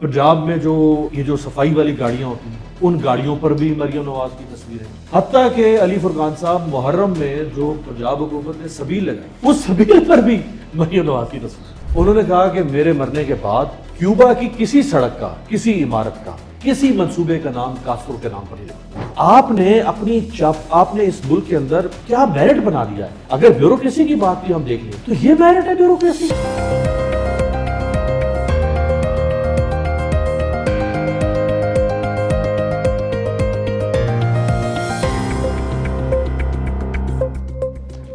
پنجاب میں جو صفائی والی گاڑیاں ہوتی ہیں ان گاڑیوں پر بھی مریم نواز کی تصویریں، حتیٰ کہ علی فرقان صاحب محرم میں جو پنجاب حکومت نے سبیل لگائی اس سبیل پر بھی مریم نواز کی تصویر۔ انہوں نے کہا کہ میرے مرنے کے بعد کیوبا کی کسی سڑک کا، کسی عمارت کا، کسی منصوبے کا نام کاسترو کے نام پر نہیں رکھا۔ آپ نے اس ملک کے اندر کیا میرٹ بنا دیا ہے؟ اگر بیوروکریسی کی بات بھی ہم دیکھ لیں تو یہ میرٹ ہے بیوروکریسی۔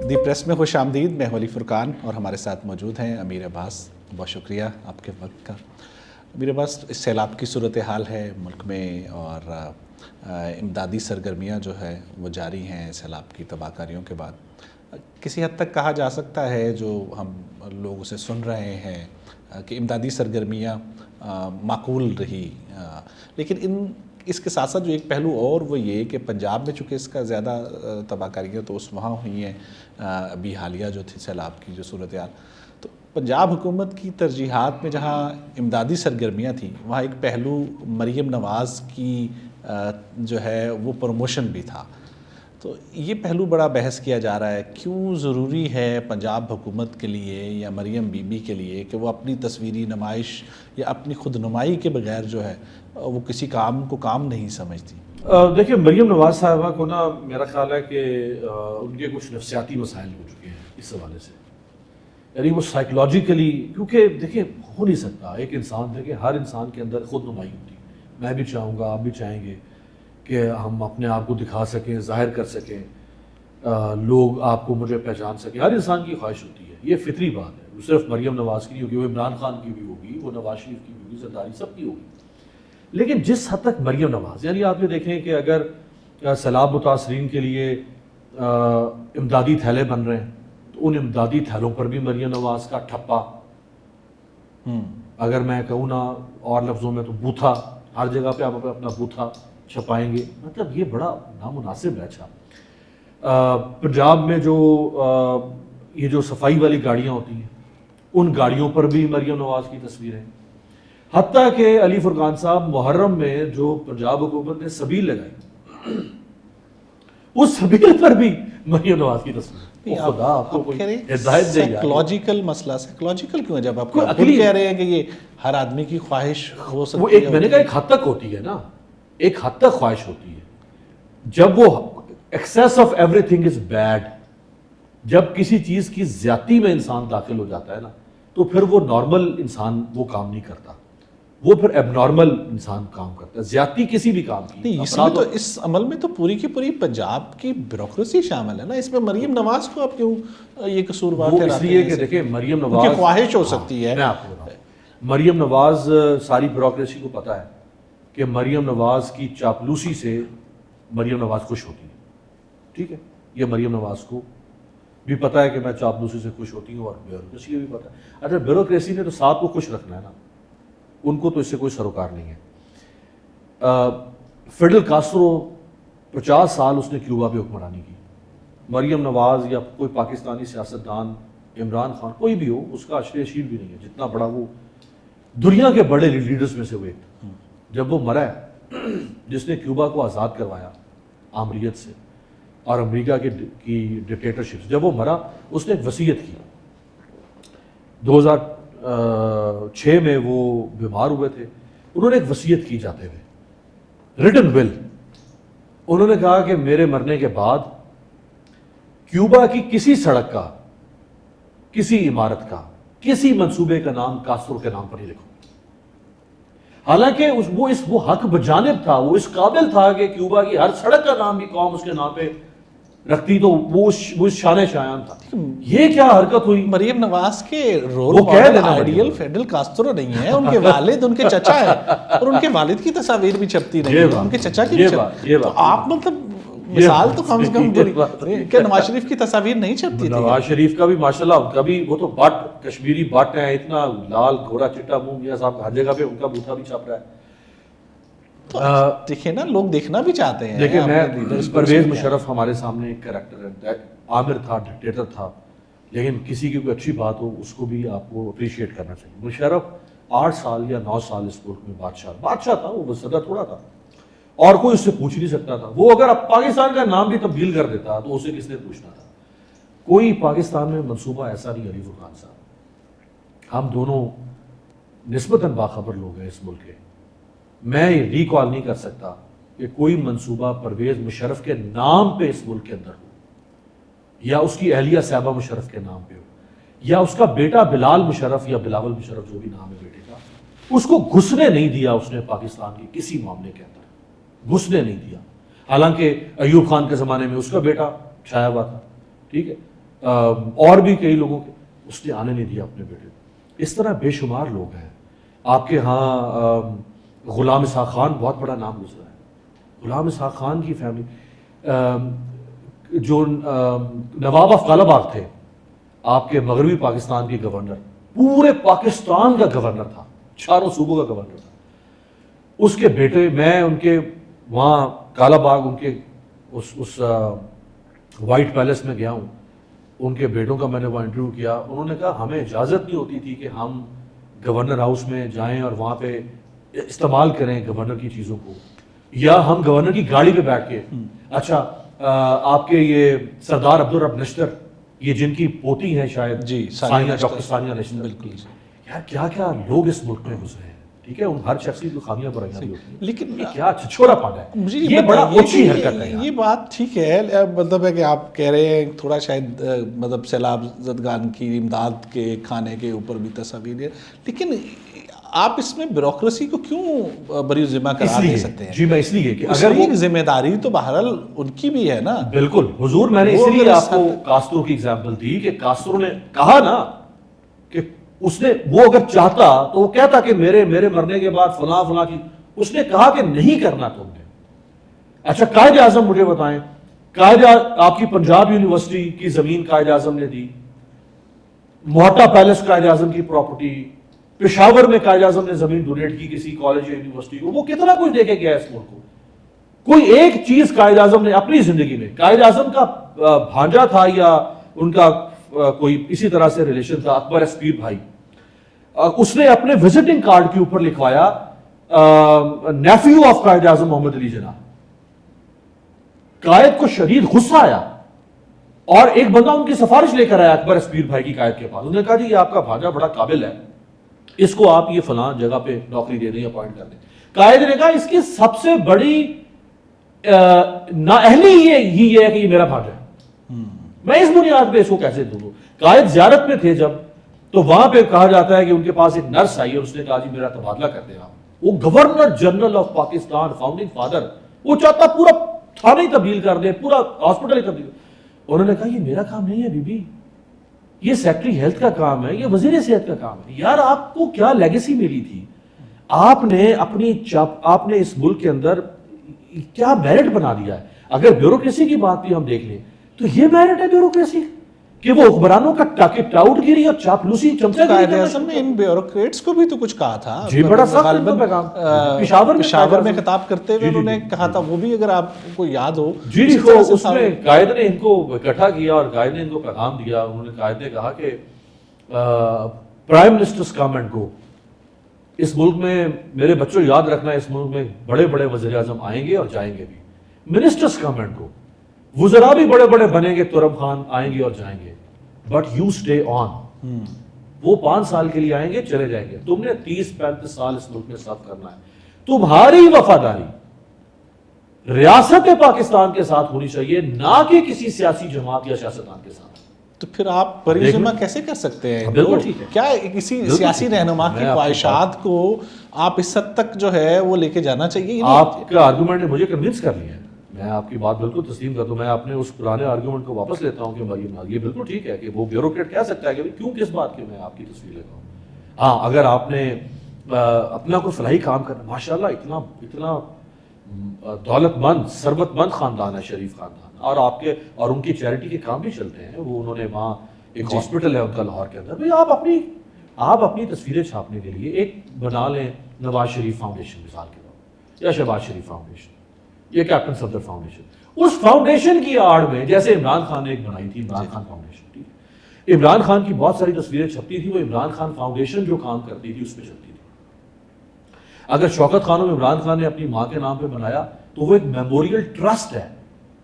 دی پریس میں خوش آمدید۔ میں علی فرقان اور ہمارے ساتھ موجود ہیں امیر عباس۔ بہت شکریہ آپ کے وقت کا۔ امیر عباس، اس سیلاب کی صورتحال ہے ملک میں اور امدادی سرگرمیاں جو ہے وہ جاری ہیں سیلاب کی تباہ کاریوں کے بعد۔ کسی حد تک کہا جا سکتا ہے، جو ہم لوگ اسے سن رہے ہیں، کہ امدادی سرگرمیاں معقول رہی، لیکن اس کے ساتھ ساتھ جو ایک پہلو اور وہ یہ کہ پنجاب میں چونکہ اس کا زیادہ تباہ کاریاں تو اس وہاں ہوئی ہیں ابھی حالیہ جو تھی سیلاب کی جو صورتحال، تو پنجاب حکومت کی ترجیحات میں جہاں امدادی سرگرمیاں تھیں وہاں ایک پہلو مریم نواز کی جو ہے وہ پروموشن بھی تھا۔ تو یہ پہلو بڑا بحث کیا جا رہا ہے، کیوں ضروری ہے پنجاب حکومت کے لیے یا مریم بی بی کے لیے کہ وہ اپنی تصویری نمائش یا اپنی خود نمائی کے بغیر جو ہے وہ کسی کام کو کام نہیں سمجھتی؟ دیکھیں، مریم نواز صاحبہ کو نا میرا خیال ہے کہ ان کے کچھ نفسیاتی مسائل ہو چکے ہیں اس حوالے سے، یعنی وہ سائیکولوجیکلی، کیونکہ دیکھیں ہو نہیں سکتا ایک انسان، دیکھیں ہر انسان کے اندر خود نمائی ہوتی ہے۔ میں بھی چاہوں گا، آپ بھی چاہیں گے کہ ہم اپنے آپ کو دکھا سکیں، ظاہر کر سکیں، لوگ آپ کو مجھے پہچان سکیں، ہر انسان کی خواہش ہوتی ہے، یہ فطری بات ہے۔ وہ صرف مریم نواز کی نہیں ہوگی، وہ عمران خان کی بھی ہوگی، وہ نواز شریف کی بھی ہوگی، زرداری سب کی ہوگی۔ لیکن جس حد تک مریم نواز، یعنی آپ یہ دیکھیں کہ اگر سیلاب متاثرین کے لیے امدادی تھیلے بن رہے ہیں تو ان امدادی تھیلوں پر بھی مریم نواز کا ٹھپا، اگر میں کہوں نا اور لفظوں میں تو بوتھا، ہر جگہ پہ آپ اپنا بوتھا چھپائیں گے، مطلب یہ بڑا نامناسب ہے۔ اچھا، پنجاب میں جو صفائی والی گاڑیاں ہوتی ہیں ان گاڑیوں پر بھی مریم نواز کی تصویریں، حتیٰ کہ علی فرقان صاحب محرم میں جو پنجاب حکومت نے سبیل لگائی اس سبیل پر بھی مریم نواز کی تصویر۔ خدا آپ کو کوئی ہدایت دے۔ سائیکلوجیکل مسئلہ، سائیکلوجیکل کیوں ہے جب آپ کہہ رہے ہیں کہ یہ ہر آدمی کی خواہش ہو سکتی ہے؟ وہ ایک، میں نے کہا ایک حد تک ہوتی ہے نا، ایک حد تک خواہش ہوتی ہے۔ جب وہ access of every thing is bad, جب کسی چیز کی زیادتی میں انسان داخل ہو جاتا ہے نا تو پھر وہ نارمل انسان وہ کام نہیں کرتا، وہ پھر ایب نارمل انسان کام کرتا ہے، زیادتی کسی بھی کام کی۔ نہیں، اس میں تو اس عمل میں تو پوری کی پوری پنجاب کی بیوروکریسی شامل ہے نا، اس میں مریم نواز کو آپ کیوں یہ قصوروار ٹھہراتے ہیں؟ اس لیے کہ دیکھیں مریم نواز کی خواہش ہو سکتی ہے۔ میں آپ کو بتاؤں، مریم نواز ساری بیوروکریسی کو پتہ ہے کہ مریم نواز کی چاپلوسی سے مریم نواز خوش ہوتی ہے، ٹھیک ہے، یہ مریم نواز کو بھی پتہ ہے کہ میں چاپلوسی سے خوش ہوتی ہوں اور بیوروکریسی کو بھی پتہ ہے۔ اچھا، بیوروکریسی نے تو ساتھ کو خوش رکھنا ہے نا، ان کو تو اس سے کوئی سروکار نہیں ہے۔ فیڈل کاسٹرو 50 سال اس نے کیوبا پہ حکمرانی کی، مریم نواز یا کوئی پاکستانی سیاستدان، عمران خان، کوئی بھی ہو، اس کا عشر اشیر بھی نہیں ہے جتنا بڑا وہ دنیا کے بڑے لیڈرز میں سے وہ ایک۔ جب وہ مرا ہے، جس نے کیوبا کو آزاد کروایا آمریت سے اور امریکہ کی ڈکٹیٹرشپ سے، جب وہ مرا اس نے ایک وصیت کی۔ 2006 میں وہ بیمار ہوئے تھے، انہوں نے ایک وصیت کی جاتے ہوئے، ریٹن ول، انہوں نے کہا کہ میرے مرنے کے بعد کیوبا کی کسی سڑک کا، کسی عمارت کا، کسی منصوبے کا نام کاسترو کے نام پر نہیں لکھو۔ حالانکہ وہ حق بجانب تھا، وہ اس قابل تھا کہ کیوبا کی ہر سڑک کا نام بھی قوم اس کے نام پہ رکھتی، تو وہ شان شایان تھا۔ یہ کیا حرکت ہوئی؟ مریم نواز کے role model ideal Fidel Castro نہیں ہے، ان کے والد ان کے چچا ہیں، اور ان کے والد کی تصاویر بھی چھپتی رہی ہیں، ان کے چچا کی بھی چھپتی۔ تو آپ مطلب مثال تو کم از کم کہ نواز شریف کی تصاویر نہیں چھپتی تھی؟ نواز شریف کا بھی ماشاءاللہ، ان کا بھی، وہ تو بٹ، کشمیری بٹ ہے، اتنا لال گھوڑا چٹا منہ، میاں صاحب ہر جگہ پہ ان کا بوتھا بھی چھپ رہا ہے۔ دیکھیں نا، لوگ دیکھنا بھی چاہتے ہیں۔ دیکھیں، میں پرویز مشرف ہمارے سامنے ایک کریکٹر ہے، عامر تھا، ڈکٹیٹر تھا، لیکن کسی کی کوئی اچھی بات ہو اس کو بھی آپ کو اپریشیٹ کرنا چاہیے۔ مشرف 8 سال یا 9 سال اس ملک میں بادشاہ تھا، وہ صدر تھوڑا تھا، اور کوئی اس سے پوچھ نہیں سکتا تھا. وہ اگر اب پاکستان کا نام بھی تبدیل کر دیتا تو اسے کس نے پوچھنا تھا. کوئی پاکستان میں منصوبہ ایسا نہیں. علی فرقان صاحب، ہم دونوں نسبتاً باخبر لوگ ہیں اس ملک کے. میں یہ ریکال نہیں کر سکتا کہ کوئی منصوبہ پرویز مشرف کے نام پہ اس ملک کے اندر ہو، یا اس کی اہلیہ صاحبہ مشرف کے نام پہ ہو، یا اس کا بیٹا بلال مشرف یا بلاول مشرف جو بھی نام ہے بیٹے کا، اس کو گھسنے نہیں دیا اس نے پاکستان کے کسی معاملے کے اندر، گھسنے نہیں دیا. حالانکہ ایوب خان کے زمانے میں اس کا بیٹا چھایا ہوا تھا، ٹھیک ہے، اور بھی کئی لوگوں کے، اس نے آنے نہیں دیا اپنے بیٹے کو. اس طرح بے شمار لوگ ہیں. آپ کے ہاں غلام اسحاق خان بہت بڑا نام گزرا ہے. غلام اسحاق خان کی فیملی، جو نواب آف کالا باغ تھے آپ کے مغربی پاکستان کے گورنر، پورے پاکستان کا گورنر تھا، 4 صوبوں کا گورنر تھا. اس کے بیٹے، میں ان کے وہاں کالا باغ ان کے اس وائٹ پیلس میں گیا ہوں، ان کے بیٹوں کا میں نے وہاں انٹرویو کیا. انہوں نے کہا ہمیں اجازت نہیں ہوتی تھی کہ ہم گورنر ہاؤس میں جائیں اور وہاں پہ استعمال کریں گورنر کی چیزوں کو، یا ہم گورنر کی گاڑی پہ بیٹھ کے. اچھا آپ کے یہ سردار عبدالرب نشتر، یہ جن کی پوتی ہیں شاید، جی، ڈاکٹر ثانیہ نشتر، بالکل. یار کیا کیا لوگ اس ملک میں گزرے ہیں. ٹھیک ہے، ان ہر شخص کی خامیاں برائیاں بھی ہوتی ہیں، لیکن یہ کیا چھچورا پانا ہے. مجھے یہ بڑا اونچی حرکت ہے. یہ بات ٹھیک ہے، مطلب ہے کہ آپ کہہ رہے ہیں تھوڑا شاید مطلب سیلاب زدگان کی امداد کے کھانے کے اوپر بھی تصاویر ہے، لیکن آپ اس میں بیوروکریسی کو کیوں بری ذمہ قرار دے سکتے ہیں؟ جی میں اس لیے کہ اگر یہ ذمہ داری تو بہرحال ان کی بھی ہے نا. بالکل حضور، میں نے اس لیے آپ کو کاسترو کی ایگزامپل دی کہ کاسترو نے کہا نا کہ اس نے، وہ اگر چاہتا تو وہ کہتا کہ میرے مرنے کے بعد فلاں فلاں کی، اس نے کہا کہ نہیں کرنا تم نے. اچھا قائد اعظم مجھے بتائیں، آپ کی پنجاب یونیورسٹی کی زمین قائد اعظم نے دی، موہٹا پیلس قائد اعظم کی پراپرٹی، پشاور میں قائد اعظم نے زمین ڈونیٹ کی کسی کالج یا یونیورسٹی کو. وہ کتنا کچھ دے کے گیا اس ملک کو. کوئی ایک چیز قائد اعظم نے اپنی زندگی میں، قائد اعظم کا بھانجا تھا یا ان کا کوئی اسی طرح سے ریلیشن تھا، اکبر اسپیر بھائی، اس نے اپنے وزٹنگ کارڈ کے اوپر لکھوایا نیفیو آف قائد اعظم محمد علی جناح. قائد کو شدید غصہ آیا اور ایک بندہ ان کی سفارش لے کر آیا اکبر اسپیر بھائی کی قائد کے پاس. انہوں نے کہا جی یہ آپ کا بھانجا بڑا قابل ہے، اس کو آپ یہ فلاں جگہ پہ نوکری دے دیں، اپوائنٹ کر دیں. قائد نے کہا اس کی سب سے بڑی نااہلی یہ ہے کہ یہ میرا بھانجا ہے، میں اس بنیاد پہ اس کو کیسے دوں. قائد زیارت میں تھے جب، تو وہاں پہ کہا جاتا ہے کہ ان کے پاس ایک نرس آئی اور اس نے کہا جی میرا تبادلہ کر دیں آپ. وہ governor general of Pakistan, founding father, وہ چاہتا پورا تھانہ ہی تبدیل کر دیں، پورا ہاسپٹل ہی تبدیل. انہوں نے کہا یہ میرا کام نہیں ہے بی بی، یہ سیکٹری ہیلتھ کا کام ہے، یہ وزیر صحت کا کام ہے. یار آپ کو کیا لیگیسی ملی تھی؟ آپ نے اس ملک کے اندر کیا میرٹ بنا دیا ہے؟ اگر بیوروکریسی کی بات بھی ہم دیکھ لیں تو یہ میرٹ ہے بیوروکریسی کہ وہ حکمرانوں کا ٹاؤٹ گیری اور چاپلوسی چمچہ گیری. قائد اعظم نے ان بیوروکریٹس کو بھی تو کچھ کہا تھا. جی بڑا سخت پیغام پشاور میں خطاب کرتے ہوئے انہوں نے کہا تھا، وہ بھی اگر آپ کو یاد ہو. جی اس میں قائد نے ان کو اکٹھا کیا اور قائد نے ان کو پیغام دیا. انہوں نے قائد نے کہا کہ prime ministers come and go. اس ملک میں میرے بچوں یاد رکھنا، اس ملک میں بڑے بڑے وزیر اعظم آئیں گے اور جائیں گے بھی. منسٹرز کم اینڈ گو، وزراء بھی بڑے بڑے بنیں گے، ترب خان آئیں گے اور جائیں گے، بٹ یو اسٹے آن. وہ 5 سال کے لیے آئیں گے چلے جائیں گے، تم نے 30-35 سال اس ملک میں سرو کرنا ہے. تمہاری وفاداری ریاست پاکستان کے ساتھ ہونی چاہیے، نہ کہ کسی سیاسی جماعت یا سیاستدان کے ساتھ. تو پھر آپ بری ذمہ کیسے کر سکتے ہیں؟ بالکل ٹھیک ہے. کیا کسی سیاسی رہنما کی خواہشات کو آپ اس حد تک جو ہے وہ لے کے جانا چاہیے؟ آپ کا آرگومنٹ نے مجھے کنونس کر لیا ہے، میں آپ کی بات بالکل تسلیم کرتا ہوں. میں اپنے اس پرانے آرگومنٹ کو واپس لیتا ہوں کہ یہ بالکل ٹھیک ہے کہ وہ بیوروکریٹ کہہ سکتا ہے کہ کیوں کس بات کی میں آپ کی تصویر لیتا ہوں. ہاں اگر آپ نے اپنا کوئی فلاحی کام کرنا، ماشاءاللہ اتنا دولت مند ثروت مند خاندان ہے شریف خاندان، اور آپ کے اور ان کی چیریٹی کے کام بھی چلتے ہیں. وہ انہوں نے وہاں ایک ہاسپٹل ہے ان کا لاہور کے اندر. بھائی آپ اپنی تصویریں چھاپنے کے لیے ایک بنا لیں نواز شریف فاؤنڈیشن مثال کے طور پر، یا شہباز شریف فاؤنڈیشن، یا کیپٹن صفدر فاؤنڈیشن. اس فاؤنڈیشن کی آڑ میں جیسے عمران خان نے ایک بنائی تھی عمران خان فاؤنڈیشن، ٹھیک ہے، عمران خان کی بہت ساری تصویریں چھپتی تھی، وہ عمران خان فاؤنڈیشن جو کام کرتی تھی اس پہ چلتی تھی. اگر شوکت خانم عمران خان نے اپنی ماں کے نام پہ بنایا تو وہ ایک میموریل ٹرسٹ ہے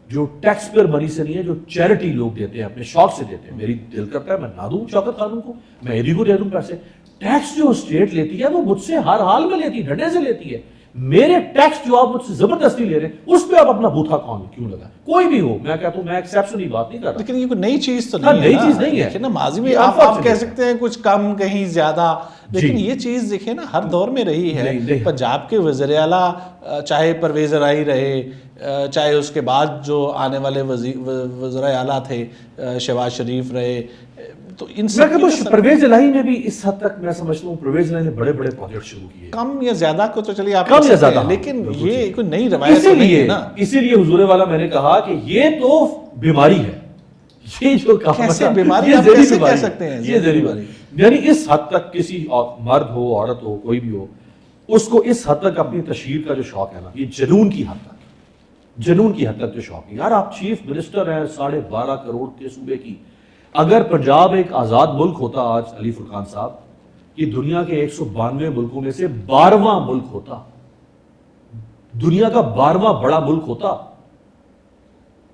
جو ٹیکس پیئر منی سے نہیں ہے, جو چیریٹی لوگ دیتے ہیں, اپنے شوق سے دیتے ہیں. میری دل کرتا ہے میں نہ دوں شوکت خانم کو, میں ایدی کو دے دوں پیسے. ٹیکس جو اسٹیٹ لیتی ہے وہ مجھ سے ہر حال میں لیتی ہے, ڈنڈے سے لیتی ہے. میرے ٹیکس جو آپ مجھ سے زبردستی لے رہے ہیں اس پہ آپ اپنا بوتھا کیوں لگا؟ کوئی بھی ہو, میں کہتا ہوں میں ایکسیپشنلی بات نہیں کر رہا. لیکن یہ کوئی نئی چیز تو نہیں ہے, نئی چیز نہیں ہے نا. ماضی میں آپ کہہ سکتے ہیں کچھ کم کہیں زیادہ, لیکن یہ چیز دیکھیں نا ہر دور میں رہی ہے. پنجاب کے وزیر اعلیٰ چاہے پرویز رائی رہے, چاہے اس کے بعد جو آنے والے وزراء اعلیٰ تھے شہباز شریف رہے, تو ان سے پرویز الہی نے بھی اس حد تک میں سمجھتا ہوں پرویز الہی نے بڑے بڑے پروجیکٹ شروع کیے, کم یا زیادہ کو تو چلیے آپ کم یا زیادہ, لیکن یہ کوئی نئی روایت نہیں ہے نا. اسی لیے حضور والا میں نے کہا کہ یہ تو بیماری ہے. یہ جو کیسے بیماری آپ کیسے کہہ سکتے ہیں یہ بیماری, یعنی اس حد تک کسی مرد ہو عورت ہو کوئی بھی ہو اس کو اس حد تک اپنی تشہیر کا جو شوق ہے نا, یہ جنون کی حد تک, جنون کی حد تک جو شوق ہے. یار آپ چیف منسٹر ہیں 12.5 کروڑ کے صوبے کی. اگر پنجاب ایک آزاد ملک ہوتا آج علی فرقان صاحب, یہ دنیا کے 192 ملکوں میں سے 12واں ملک ہوتا, دنیا کا 12واں بڑا ملک ہوتا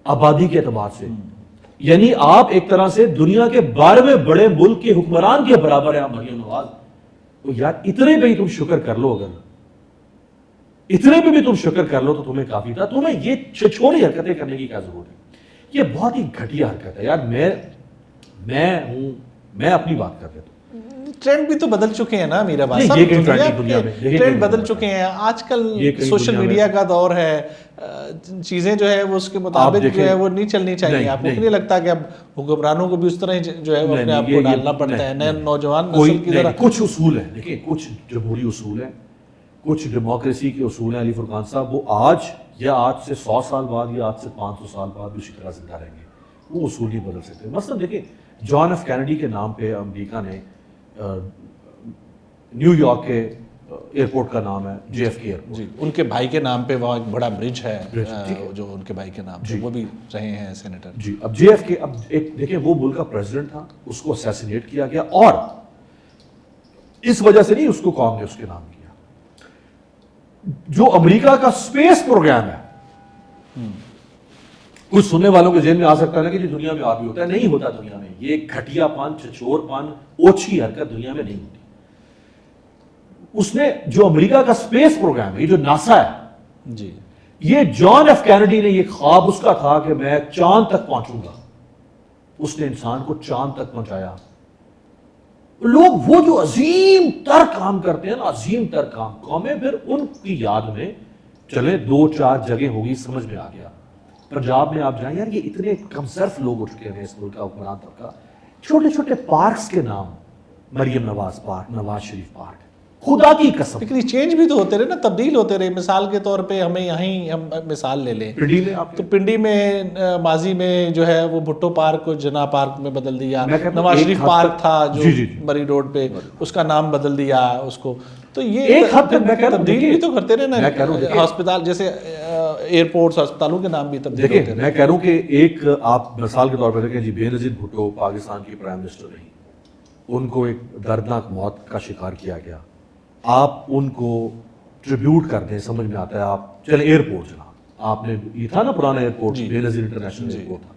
آبادی کے اعتبار سے. یعنی آپ ایک طرح سے دنیا کے 12ویں بڑے ملک کے حکمران کے برابر ہیں آپ مریم نواز. تو یار اتنے پہ ہی تم شکر کر لو, اگر اتنے پہ بھی تم شکر کر لو تو تمہیں کافی تھا. تمہیں یہ چھوٹی حرکتیں کرنے کی کیا ضرورت ہے؟ یہ بہت ہی گھٹیا حرکت ہے یار. میں اپنی بات کر دیتا ہوں. ٹرینڈ بھی تو بدل چکے ہیں نا میرا بات, ٹرینڈ بدل چکے ہیں. آج کل سوشل میڈیا کا دور ہے, چیزیں جو ہے وہ اس کے مطابق جو ہے وہ نہیں چلنی چاہیے. آپ کو نہیں لگتا کہ اب حکمرانوں کو بھی اس طرح جو ہے وہ اپنے آپ کو ڈالنا پڑتا ہے نئے نوجوان نسل کی طرح؟ کچھ اصول ہیں, دیکھیں کچھ جمہوری اصول ہیں, کچھ ڈیموکریسی کے اصول ہیں علی فرقان صاحب, وہ آج سے 100 سال بعد یا آج سے 500 سال بعد بھی اسی طرح زندہ رہیں گے. وہ اصول نہیں بدل سکتے. مثلا دیکھیں جان ایف کینیڈی کے نام پہ امریکہ نے نیو یارک کے ایئرپورٹ کا نام ہے JFK ایئرپورٹ. جی, ان کے بھائی کے نام پہ وہاں ایک بڑا برج ہے جو ان کے بھائی کے نام پہ, وہ بھی رہے ہیں سینیٹر. جی, اب JFK, اب ایک دیکھیں وہ ملک کا پریزیڈنٹ تھا, اس کو اسیسینیٹ کیا گیا, اور اس وجہ سے نہیں اس کو قوم نے اس کے نام کیا. جو امریکہ کا اسپیس پروگرام ہے, کچھ سننے والوں کے ذہن میں آ سکتا ہے کہ یہ دنیا میں اور بھی ہوتا ہے. نہیں ہوتا دنیا میں. یہ گھٹیا پان, چھچور پان, اوچھی حرکت دنیا میں نہیں ہوتی. اس نے جو امریکہ کا اسپیس پروگرام ہے, یہ جو ناسا ہے, جی, یہ جان ایف کینیڈی نے, یہ خواب اس کا تھا کہ میں چاند تک پہنچوں گا. اس نے انسان کو چاند تک پہنچایا. لوگ وہ جو عظیم تر کام کرتے ہیں نا, عظیم تر کام, قومیں پھر ان کی یاد میں چلے 2-4 جگہ ہوگی, سمجھ میں آ گیا. پنجاب میں آپ جائیں یار, یہ اتنے کم صرف لوگ اٹھ چکے ہیں اس ملک کا حکمران طبقہ. چھوٹے چھوٹے پارکس کے نام, مریم نواز پارک, نواز شریف پارک, خدا کی قسم. لیکن چینج بھی تو ہوتے رہے نا, تبدیل ہوتے رہے. مثال کے طور پہ ہمیں یہیں ہم مثال لے لیں, پنڈی میں آپ تو پنڈی میں ماضی میں جو ہے وہ بھٹو پارک کو جنا پارک میں بدل دیا. نواز شریف پارک تھا جو مری روڈ پہ, اس کا نام بدل دیا اس کو. تو یہ ایک حد تک تبدیل بھی تو کرتے رہے نا. ہسپتال جیسے ایئرپورٹس, ہسپتالوں کے نام بھی تبدیل ہوتے رہے. میں کہہ رہا ہوں کہ ایک آپ مثال کے طور پہ دیکھیں جی, بے نظیر بھٹو پاکستان کی پرائم منسٹر رہی, ان کو ایک دردناک موت کا شکار کیا گیا. آپ ان کو ٹریبیوٹ کر دیں, سمجھ میں آتا ہے. آپ چلیں ایئرپورٹ چلا, آپ نے یہ تھا نا پرانا ایئرپورٹ, بے نظیر انٹرنیشنل ایئرپورٹ تھا,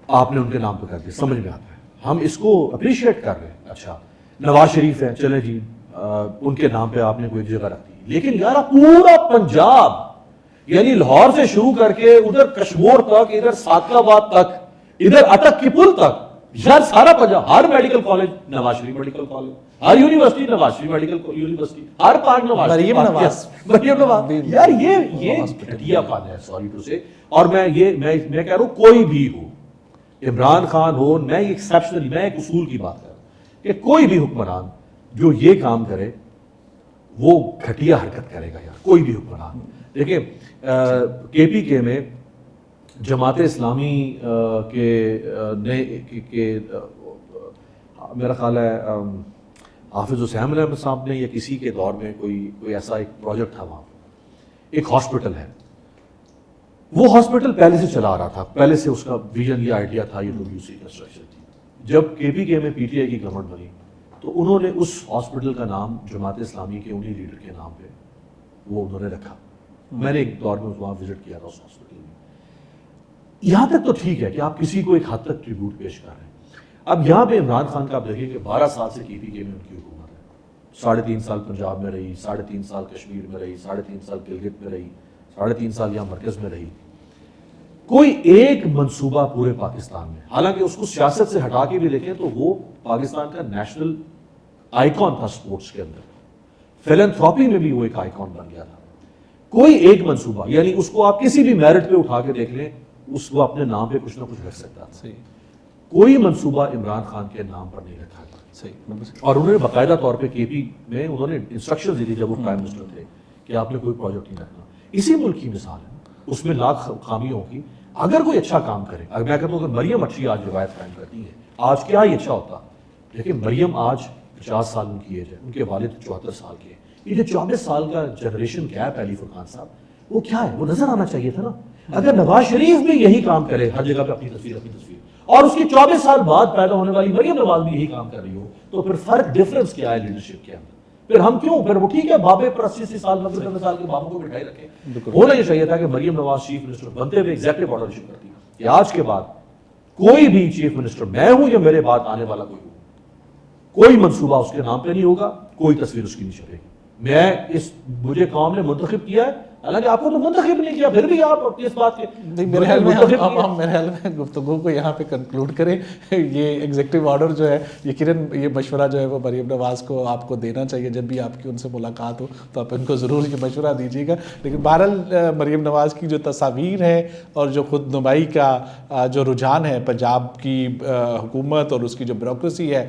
آپ نے ان کے نام پہ کر دیا, سمجھ میں آتا ہے. ہم اس کو اپریشیٹ کر رہے ہیں. اچھا نواز شریف ہے, چلیں جی ان کے نام پہ آپ نے کوئی جگہ رکھ دی. لیکن یار پورا پنجاب, یعنی لاہور سے شروع کر کے ادھر کشمور تک, ادھر سعد آباد تک, ادھر اٹک کی پل تک, یار سارا پنجاب, ہر medical college Nawaz Sharif medical college, ہر university Nawaz Sharif medical university, ہر پارک نواز مریم نواز. یار یہ گھٹیا پن ہے, سوری ٹو سے. اور میں کہہ رہا ہوں کوئی بھی ہو, عمران خان ہو, میں ایکسیپشنلی, میں ایک اصول کی بات کر رہا ہوں کہ کوئی بھی حکمران جو یہ کام کرے وہ گھٹیا حرکت کرے گا یار, کوئی بھی حکمران. دیکھیں KPK میں جماعت اسلامی کے میرا خیال ہے حافظ حسین احمد صاحب نے یا کسی کے دور میں کوئی ایسا ایک پروجیکٹ تھا وہاں پہ, ایک ہاسپٹل ہے. وہ ہاسپٹل پہلے سے چلا رہا تھا, پہلے سے اس کا ویژن یا آئیڈیا تھا, یہ WC کنسٹرکشن تھی. جب KPK میں PTI کی گورنمنٹ بنی تو انہوں نے اس ہاسپٹل کا نام جماعت اسلامی کے انہی لیڈر کے نام پہ وہ انہوں نے رکھا. میں نے ایک دور میں وہاں وزٹ کیا تھا اس ہاسپٹل میں. یہاں تک تو ٹھیک ہے کہ آپ کسی کو ایک حد تک ٹریبیوٹ پیش کر رہے ہیں. اب یہاں پہ عمران خان کا آپ دیکھیں کہ 12 سال سے KPK میں ان کی حکومت ہے. 3.5 سال پنجاب میں رہی, 3.5 سال کشمیر میں رہی, 3.5 سال گلگت میں رہی, 3.5 سال یہاں مرکز میں رہی. کوئی ایک منصوبہ پورے پاکستان میں, حالانکہ اس کو سیاست سے ہٹا کے بھی دیکھیں تو وہ پاکستان کا نیشنل آئیکن تھا سپورٹس کے اندر, فیلنتھراپی میں بھی وہ ایک آئیکن بن گیا تھا. کوئی ایک منصوبہ, یعنی اس کو آپ کسی بھی میرٹ پہ اٹھا کے دیکھ لیں, اس کو اپنے نام پہ کچھ نہ کچھ رکھ سکتا تھا. کوئی منصوبہ عمران خان کے نام پر نہیں رکھا گیا. اور انہوں نے باقاعدہ طور پہ KP میں انہوں نے انسٹرکشن دی تھی جب وہ پرائم منسٹر تھے کہ آپ نے کوئی پروجیکٹ نہیں رکھنا. اسی ملک کی مثال ہے, اس میں لاکھ خامیوں کی. اگر کوئی اچھا کام کرے, اگر میں کہتا ہوں اگر مریم اچھی آج روایت قائم کرتی ہے, آج کیا ہی اچھا ہوتا. لیکن مریم آج 50 سال ان کی ایج ہے, ان کے والد 74 سال کے. یہ جو 24 سال کا جنریشن گیپ ہے علی فرقان صاحب, وہ کیا ہے, وہ نظر آنا چاہیے تھا نا. اگر نواز شریف بھی یہی کام کرے, ہر جگہ پہ اپنی تصویر, اور اس کی 24 سال بعد پیدا ہونے والی مریم نواز بھی یہی کام کر رہی ہو, تو پھر فرق ڈفرنس کیا ہے لیڈرشپ کے اندر؟ پھر ہم کیوں, پھر وہ ٹھیک ہے بابے پر 80 سال 90 سال کے بابوں کو بٹھائے رکھے. ہونا یہ چاہیے تھا کہ مریم نواز چیف منسٹر بنتے ہوئے ایگزیکٹو آرڈر ایشو کرتی کہ آج کے بعد کوئی بھی چیف منسٹر, میں ہوں یا میرے بعد آنے والا کوئی ہو, کوئی منصوبہ اس کے نام پہ نہیں ہوگا, کوئی تصویر اس کی نہیں چھپے گی. مجھے قوم نے منتخب کیا ہے, حالانکہ آپ کو تو منتخب نہیں کیا, پھر بھی آپ اپنی اس بات کے میرے خیال میں گفتگو کو یہاں پہ کنکلوڈ کریں. یہ ایگزیکٹو آرڈر جو ہے یقیناً یہ مشورہ جو ہے وہ مریم نواز کو آپ کو دینا چاہیے. جب بھی آپ کی ان سے ملاقات ہو تو آپ ان کو ضرور یہ مشورہ دیجیے گا. لیکن بہرحال مریم نواز کی جو تصاویر ہے اور جو خود نمائی کا جو رجحان ہے پنجاب کی حکومت اور اس کی جو بیوروکریسی ہے,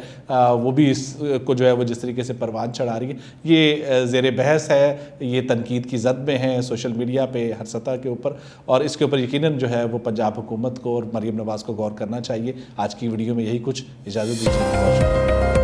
وہ بھی اس کو جو ہے وہ جس طریقے سے پروان چڑھا رہی ہے, یہ زیر بحث ہے, یہ تنقید کی زد میں ہے سوشل میڈیا پہ ہر سطح کے اوپر. اور اس کے اوپر یقیناً جو ہے وہ پنجاب حکومت کو اور مریم نواز کو غور کرنا چاہیے. آج کی ویڈیو میں یہی کچھ, اجازت دیجیے.